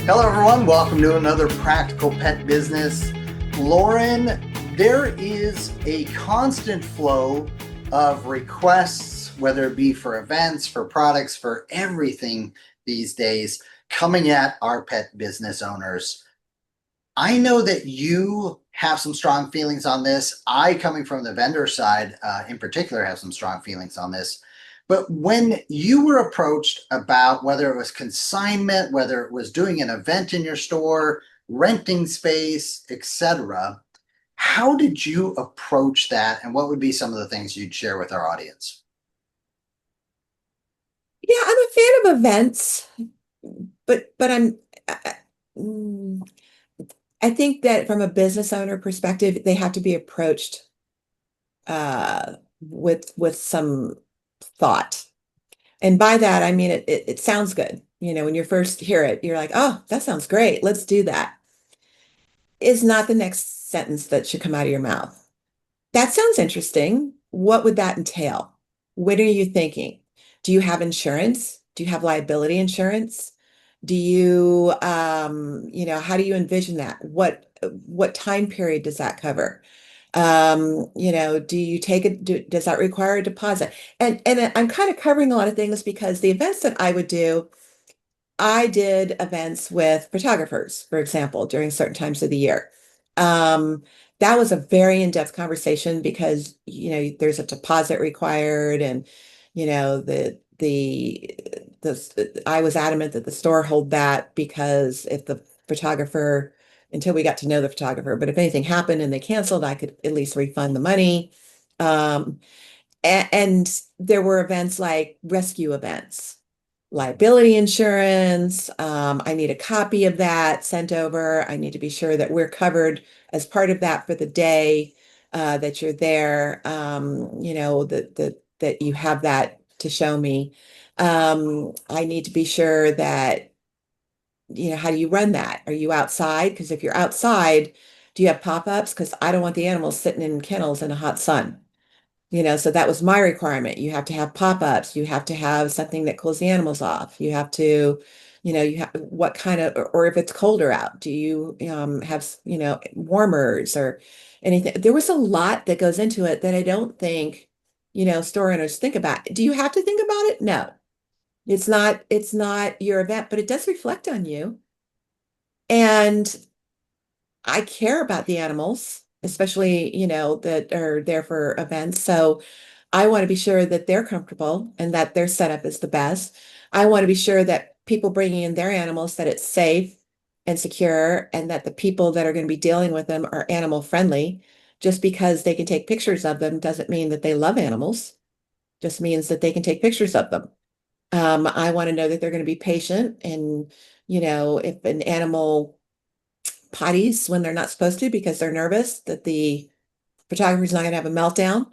Hello, everyone. Welcome to another Practical Pet Business. Lorin, there is a constant flow of requests, whether it be for events, for products, for everything these days, coming at our pet business owners. I know that you have some strong feelings on this. I, coming from the vendor side, in particular, have some strong feelings on this. But when you were approached about whether it was consignment, whether it was doing an event in your store, renting space, etc., how did you approach that? And what would be some of the things you'd share with our audience? Yeah, I'm a fan of events, but mm, I think that from a business owner perspective, they have to be approached with some thought. And by that, I mean it sounds good. You know, when you first hear it, you're like, oh, that sounds great. Let's do that. Is not the next sentence that should come out of your mouth. That sounds interesting. What would that entail? What are you thinking? Do you have insurance? Do you have liability insurance? Do you, how do you envision that? What time period does that cover? Do you take it, does that require a deposit? And I'm kind of covering a lot of things because the events that I would do, I did events with photographers, for example, during certain times of the year. Um, that was a very in-depth conversation because, there's a deposit required and, you know, I was adamant that the store hold that because if the photographer, until we got to know the photographer, but if anything happened and they canceled, I could at least refund the money. Um, and there were events like rescue events, liability insurance. I need a copy of that sent over. I need to be sure that we're covered as part of that for the day that you're there. That you have that to show me. I need to be sure that, how do you run that? Are you outside? Because if you're outside, do you have pop-ups? Because I don't want the animals sitting in kennels in a hot sun. So that was my requirement. You have to have pop-ups. You have to have something that cools the animals off. You have to, you have what kind of, or if it's colder out, do you have, warmers or anything? There was a lot that goes into it that I don't think, store owners think about. Do you have to think about it? No. It's not your event, but it does reflect on you. And I care about the animals, especially, that are there for events. So I want to be sure that they're comfortable and that their setup is the best. I want to be sure that people bringing in their animals, that it's safe and secure, and that the people that are going to be dealing with them are animal friendly. Just because they can take pictures of them doesn't mean that they love animals, just means that they can take pictures of them. I want to know that they're going to be patient and, if an animal potties when they're not supposed to because they're nervous, that the photographer's not going to have a meltdown.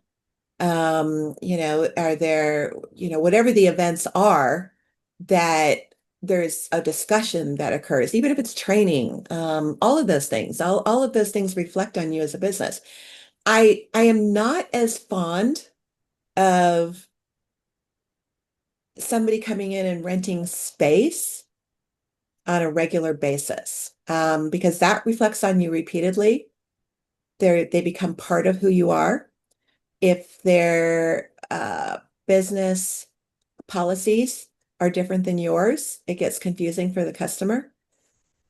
Are there, whatever the events are, that there's a discussion that occurs, even if it's training, all of those things, all of those things reflect on you as a business. I am not as fond of somebody coming in and renting space on a regular basis, because that reflects on you repeatedly. They become part of who you are. If their business policies are different than yours, it gets confusing for the customer.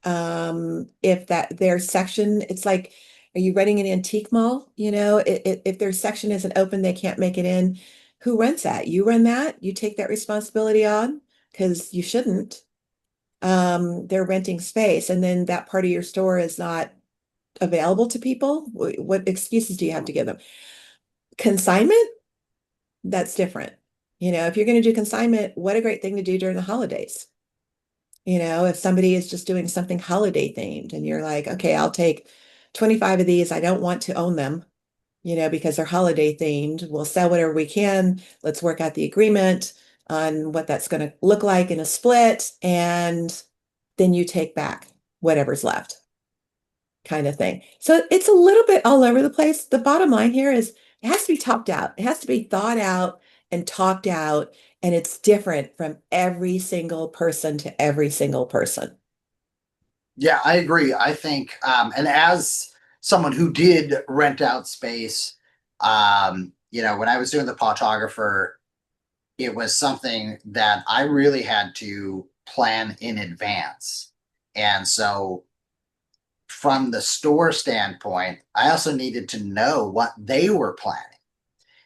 If that their section, it's like, are you renting an antique mall? If their section isn't open, they can't make it in. Who rents that? You run that? You take that responsibility on? Because you shouldn't. They're renting space, and then that part of your store is not available to people. What excuses do you have to give them? Consignment? That's different. If you're going to do consignment, what a great thing to do during the holidays. If somebody is just doing something holiday themed and you're like, okay, I'll take 25 of these. I don't want to own them, because they're holiday themed. We'll sell whatever we can. Let's work out the agreement on what that's going to look like in a split. And then you take back whatever's left, kind of thing. So it's a little bit all over the place. The bottom line here is it has to be talked out. It has to be thought out and talked out, and it's different from every single person to every single person. Yeah, I agree. I think, and as someone who did rent out space, when I was doing the photographer, it was something that I really had to plan in advance. And so, from the store standpoint, I also needed to know what they were planning.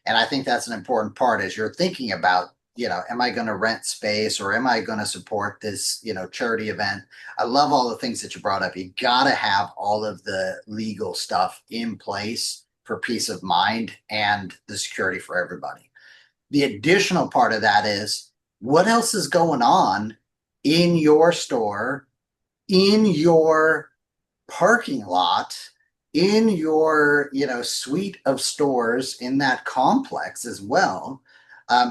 And I think that's an important part as you're thinking about, am I going to rent space or am I going to support this, charity event? I love all the things that you brought up. You got to have all of the legal stuff in place for peace of mind and the security for everybody. The additional part of that is what else is going on in your store, in your parking lot, in your suite of stores in that complex as well.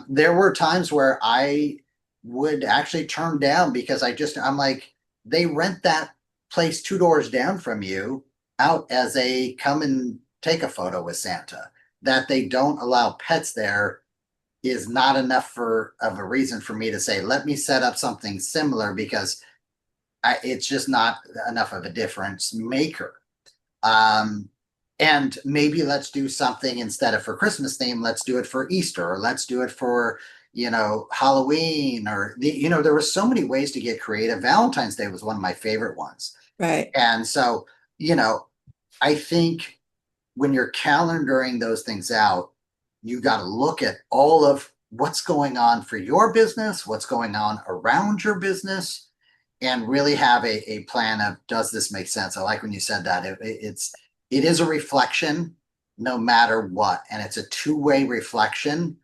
There were times where I would actually turn down because I'm like, they rent that place two doors down from you out as a come and take a photo with Santa. That they don't allow pets there is not enough for of a reason for me to say, let me set up something similar because it's just not enough of a difference maker. Um, and maybe let's do something instead of for Christmas theme, let's do it for Easter, or let's do it for, Halloween, or there were so many ways to get creative. Valentine's Day was one of my favorite ones. Right. And so, you know, I think when you're calendaring those things out, you got to look at all of what's going on for your business, what's going on around your business, and really have a plan of does this make sense? I like when you said that it is a reflection no matter what, and it's a two-way reflection.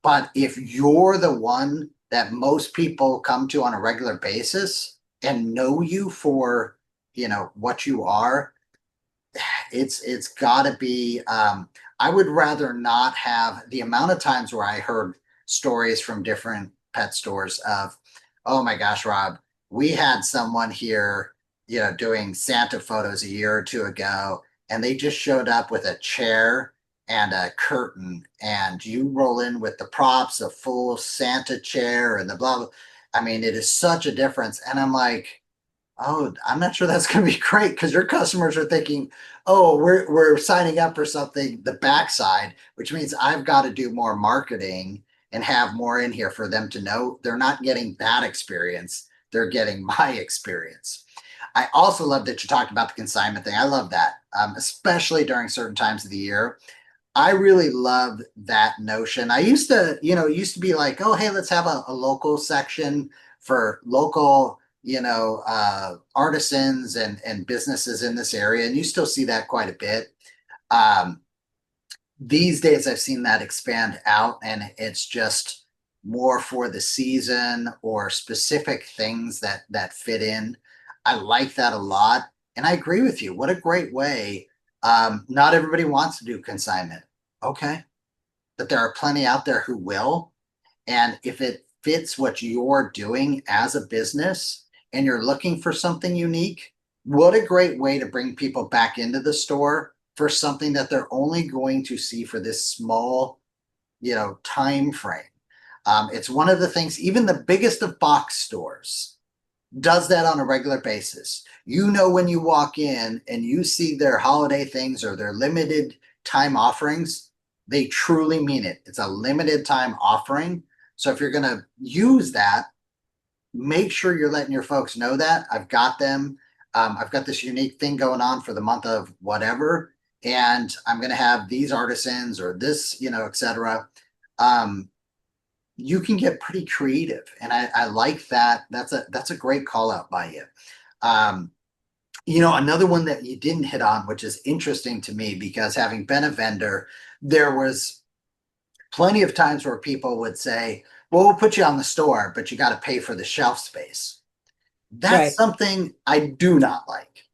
But if you're the one that most people come to on a regular basis and know you for what you are, it's got to be. I would rather not have the amount of times where I heard stories from different pet stores of, oh my gosh, Rob, we had someone here, doing Santa photos a year or two ago, and they just showed up with a chair and a curtain, and you roll in with the props, a full Santa chair, and the blah blah. I mean, it is such a difference, and I'm like, oh, I'm not sure that's going to be great because your customers are thinking, oh, we're signing up for something the backside, which means I've got to do more marketing and have more in here for them to know they're not getting that experience, they're getting my experience. I also love that you talked about the consignment thing. I love that, especially during certain times of the year. I really love that notion. I used to, it used to be like, oh, hey, let's have a local section for local, artisans and businesses in this area. And you still see that quite a bit. Um, these days, I've seen that expand out, and it's just more for the season or specific things that fit in. I like that a lot. And I agree with you. What a great way. Not everybody wants to do consignment. Okay. But there are plenty out there who will. And if it fits what you're doing as a business and you're looking for something unique, what a great way to bring people back into the store for something that they're only going to see for this small, time frame. It's one of the things, even the biggest of box stores does that on a regular basis. When you walk in and you see their holiday things or their limited time offerings, they truly mean it. It's a limited time offering. So if you're going to use that, make sure you're letting your folks know that I've got them. I've got this unique thing going on for the month of whatever, and I'm going to have these artisans or this, et cetera. Um, you can get pretty creative, and I like that. That's a great call out by you. Um, another one that you didn't hit on, which is interesting to me because having been a vendor, there was plenty of times where people would say, well, we'll put you on the store, but you got to pay for the shelf space. That's Right. something I do not like.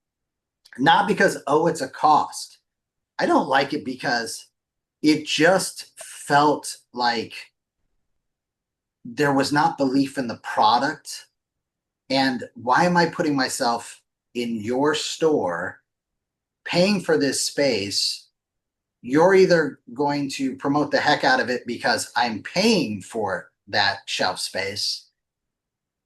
Not because, oh, it's a cost. I don't like it because it just felt like there was not belief in the product. And why am I putting myself in your store paying for this space? You're either going to promote the heck out of it because I'm paying for that shelf space,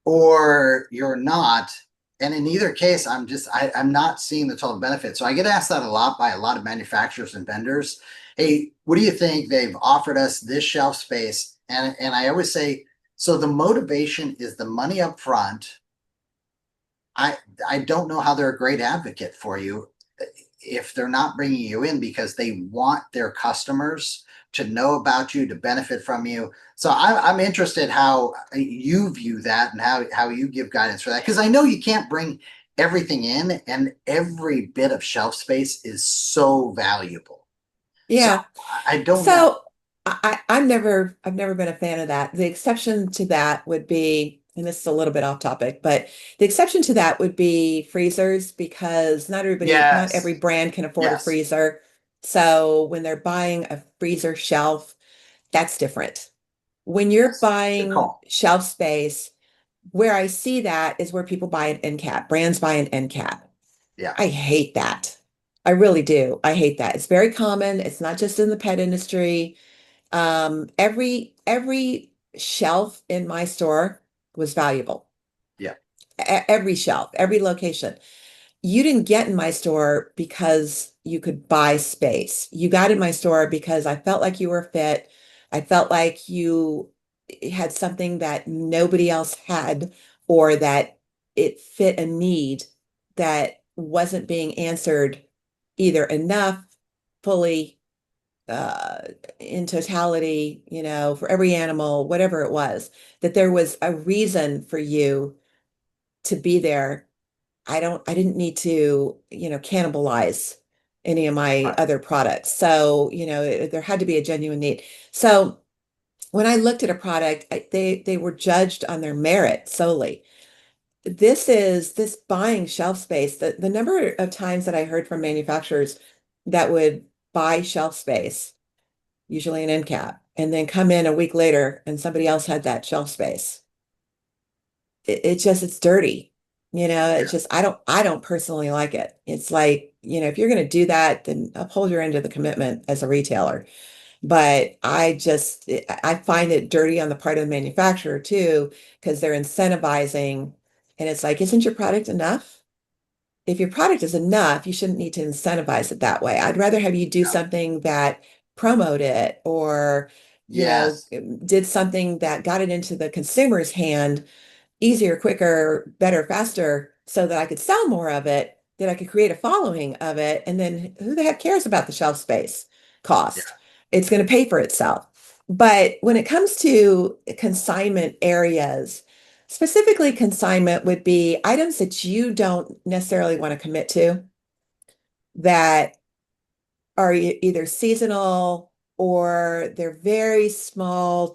or you're not. And in either case, I'm not seeing the total benefit. So I get asked that a lot by a lot of manufacturers and vendors. Hey, what do you think? They've offered us this shelf space. And I always say, so the motivation is the money up front. I I don't know how they're a great advocate for you if they're not bringing you in because they want their customers to know about you, to benefit from you. So I'm interested how you view that and how you give guidance for that because I know you can't bring everything in, and every bit of shelf space is so valuable. So Yeah. I don't know. So I've never been a fan of that. The exception to that would be, and this is a little bit off topic, but the exception to that would be freezers because not every Yes, brand can afford a yes, freezer. So when they're buying a freezer shelf, that's different. When you're yes. Good buying call. shelf space, where I see that is where people buy an end cap, brands buy an end cap. Yeah, I hate that. I really do. I hate that. It's very common. It's not just in the pet industry. Every shelf in my store was valuable. yeah, Every shelf, every location. You didn't get in my store because you could buy space. You got in my store because I felt like you were fit. I felt like you had something that nobody else had, or that it fit a need that wasn't being answered either enough, fully, uh, in totality, for every animal, whatever it was, that there was a reason for you to be there. I didn't need to, cannibalize any of my right. other products. So, there had to be a genuine need. So when I looked at a product, they were judged on their merit solely. This buying shelf space, the number of times that I heard from manufacturers that would buy shelf space, usually an end cap, and then come in a week later and somebody else had that shelf space. It's dirty. It's Yeah, just I don't personally like it. It's like, if you're going to do that, then uphold your end of the commitment as a retailer. But I find it dirty on the part of the manufacturer too, because they're incentivizing, and it's like, isn't your product enough? If your product is enough, you shouldn't need to incentivize it that way. I'd rather have you do yeah. something that promote it, or, Yes, did something that got it into the consumer's hand easier, quicker, better, faster, so that I could sell more of it, that I could create a following of it. And then who the heck cares about the shelf space yeah, cost? It's going to pay for itself. But when it comes to consignment areas, specifically consignment would be items that you don't necessarily want to commit to, that are either seasonal, or they're very small,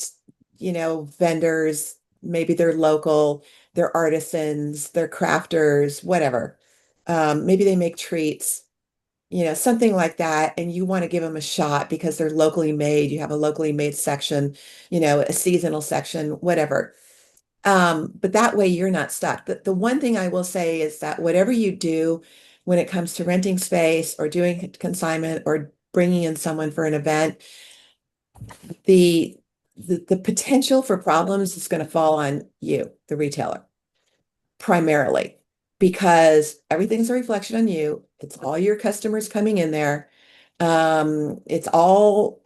vendors. Maybe they're local, they're artisans, they're crafters, whatever. Maybe they make treats, something like that. And you want to give them a shot because they're locally made. You have a locally made section, a seasonal section, whatever. But that way you're not stuck. The one thing I will say is that whatever you do when it comes to renting space or doing consignment or bringing in someone for an event, the the potential for problems is going to fall on you, the retailer, primarily, because everything's a reflection on you. It's all your customers coming in there. It's all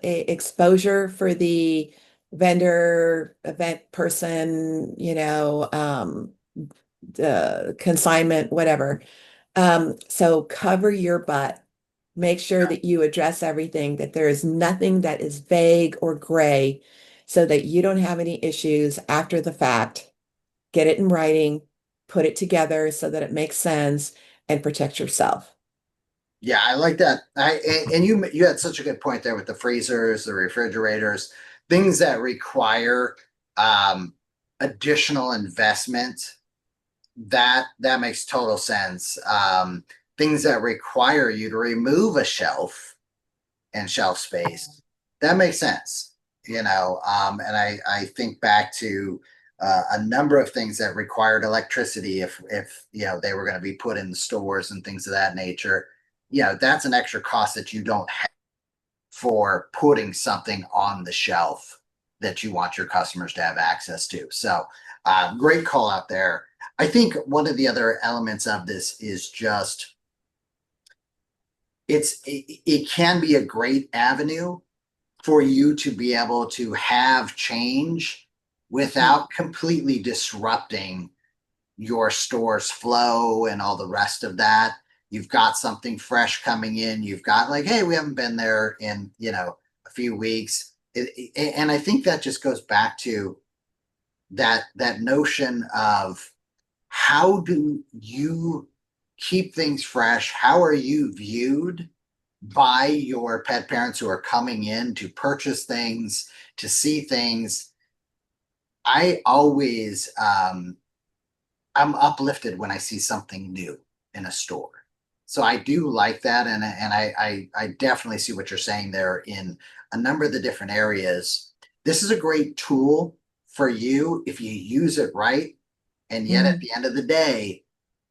exposure for the vendor, event person, the consignment, whatever. So cover your butt. Make sure yeah. that you address everything, that there is nothing that is vague or gray, so that you don't have any issues after the fact. Get it in writing, put it together so that it makes sense, and protect yourself. Yeah, I like that. And you had such a good point there with the freezers, the refrigerators, things that require um, additional investment. That makes total sense. Things that require you to remove a shelf and shelf space, that makes sense. And I think back to a number of things that required electricity if they were going to be put in the stores and things of that nature. That's an extra cost that you don't have for putting something on the shelf. that you want your customers to have access to. So great call out there. I think one of the other elements of this is just it can be a great avenue for you to be able to have change Mm. without completely disrupting your store's flow and all the rest of that. You've got something fresh coming in. You've got like, hey, we haven't been there in, a few weeks. And I think that just goes back to that notion of how do you keep things fresh? How are you viewed by your pet parents who are coming in to purchase things, to see things? I always I'm uplifted when I see something new in a store. So I do like that, and I definitely see what you're saying there in a number of the different areas. This is a great tool for you if you use it right, and yet at Mhm. the end of the day,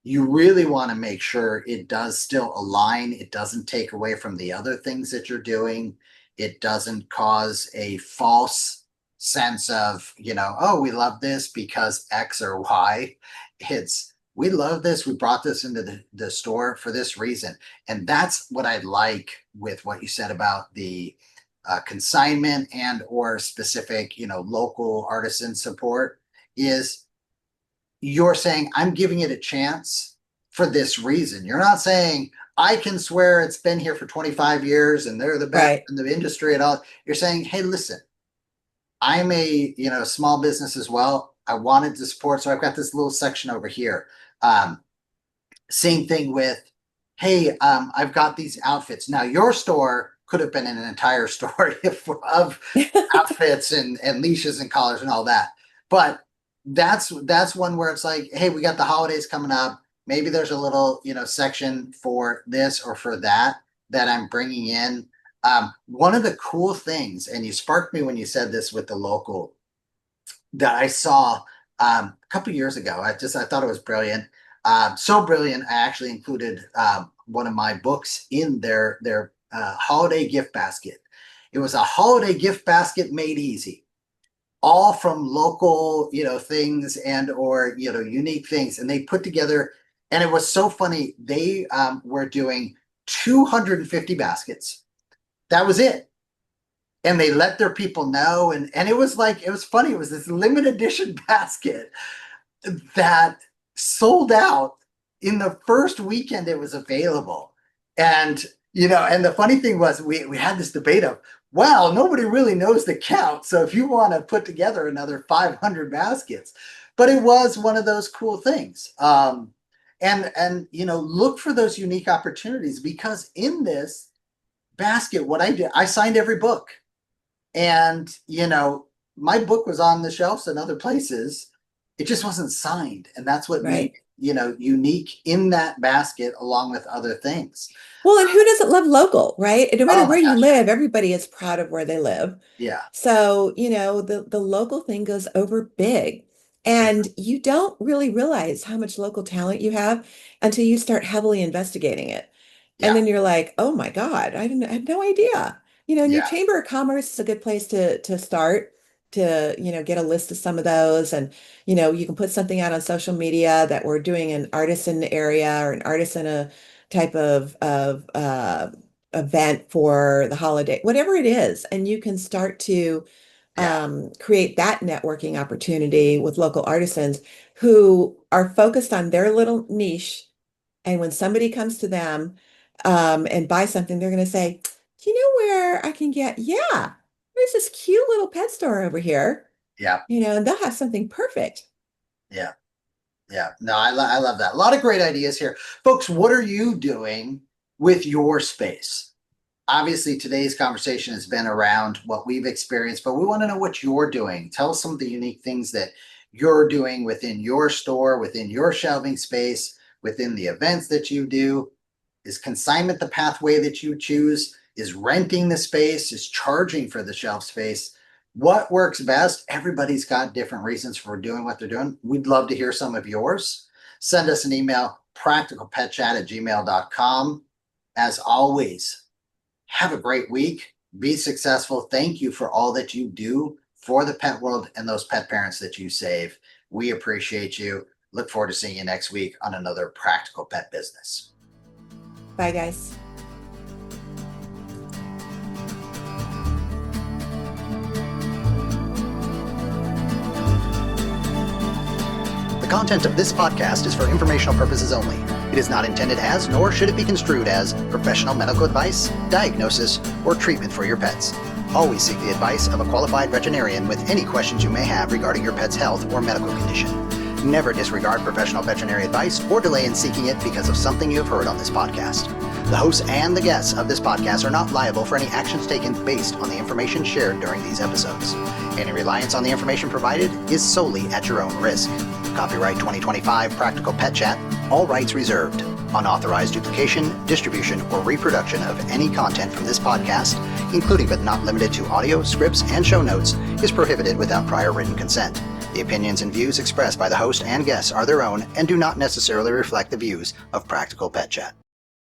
you really want to make sure it does still align. It doesn't take away from the other things that you're doing. It doesn't cause a false sense of, oh, we love this because X or Y. It's we love this. We brought this into the store for this reason. And that's what I like with what you said about the consignment and or specific, local artisan support is you're saying I'm giving it a chance for this reason. You're not saying I can swear it's been here for 25 years and they're the best Right. in the industry at all. You're saying, hey, listen, I'm a small business as well. I wanted to support, so I've got this little section over here. Um, Same thing with, hey, I've got these outfits. Now your store could have been an entire store of outfits and leashes and collars and all that. But that's one where it's like, hey, we got the holidays coming up. Maybe there's a little, section for this or for that that I'm bringing in. One of the cool things, and you sparked me when you said this with the local that I saw a couple years ago. I thought it was brilliant. So brilliant, I actually included one of my books in their holiday gift basket. It was a holiday gift basket made easy, all from local, things and or unique things, and they put together. And it was so funny. They were doing 250 baskets. That was it, and they let their people know, and it was like it was funny. It was this limited edition basket that sold out in the first weekend it was available. And and the funny thing was we had this debate of, well, nobody really knows the count, so if you want to put together another 500 baskets. But it was one of those cool things. And look for those unique opportunities, because in this basket, what I did, I signed every book. And, my book was on the shelves in other places. It just wasn't signed. And that's what made Right. unique in that basket along with other things. Well, and who doesn't love local, right? And no matter Oh where my you gosh. live, everybody is proud of where they live. Yeah. So, the local thing goes over big. Yeah. And you don't really realize how much local talent you have until you start heavily investigating it. And Yeah. then you're like, oh my God, I had no idea. And your Yeah. Chamber of Commerce is a good place to start to, get a list of some of those. And, you can put something out on social media that we're doing an artisan area or an artisan type of event for the holiday, whatever it is. And you can start to Yeah. create that networking opportunity with local artisans who are focused on their little niche. And when somebody comes to them and buy something, they're going to say, do you know where I can get? Yeah, there's this cute little pet store over here, Yeah. and they'll have something perfect. Yeah. Yeah. No, I love that. A lot of great ideas here. Folks, what are you doing with your space? Obviously today's conversation has been around what we've experienced, but we want to know what you're doing. Tell us some of the unique things that you're doing within your store, within your shelving space, within the events that you do. Is consignment the pathway that you choose? Is renting the space? Is charging for the shelf space? What works best? Everybody's got different reasons for doing what they're doing. We'd love to hear some of yours. Send us an email, practicalpetchat@gmail.com. As always, have a great week. Be successful. Thank you for all that you do for the pet world and those pet parents that you save. We appreciate you. Look forward to seeing you next week on another Practical Pet Business. Bye, guys. The content of this podcast is for informational purposes only. It is not intended as, nor should it be construed as, professional medical advice, diagnosis, or treatment for your pets. Always seek the advice of a qualified veterinarian with any questions you may have regarding your pet's health or medical condition. Never disregard professional veterinary advice or delay in seeking it because of something you have heard on this podcast. The hosts and the guests of this podcast are not liable for any actions taken based on the information shared during these episodes. Any reliance on the information provided is solely at your own risk. Copyright 2025 Practical Pet Chat, all rights reserved. Unauthorized duplication, distribution, or reproduction of any content from this podcast, including but not limited to audio, scripts, and show notes, is prohibited without prior written consent. The opinions and views expressed by the host and guests are their own and do not necessarily reflect the views of Practical Pet Chat.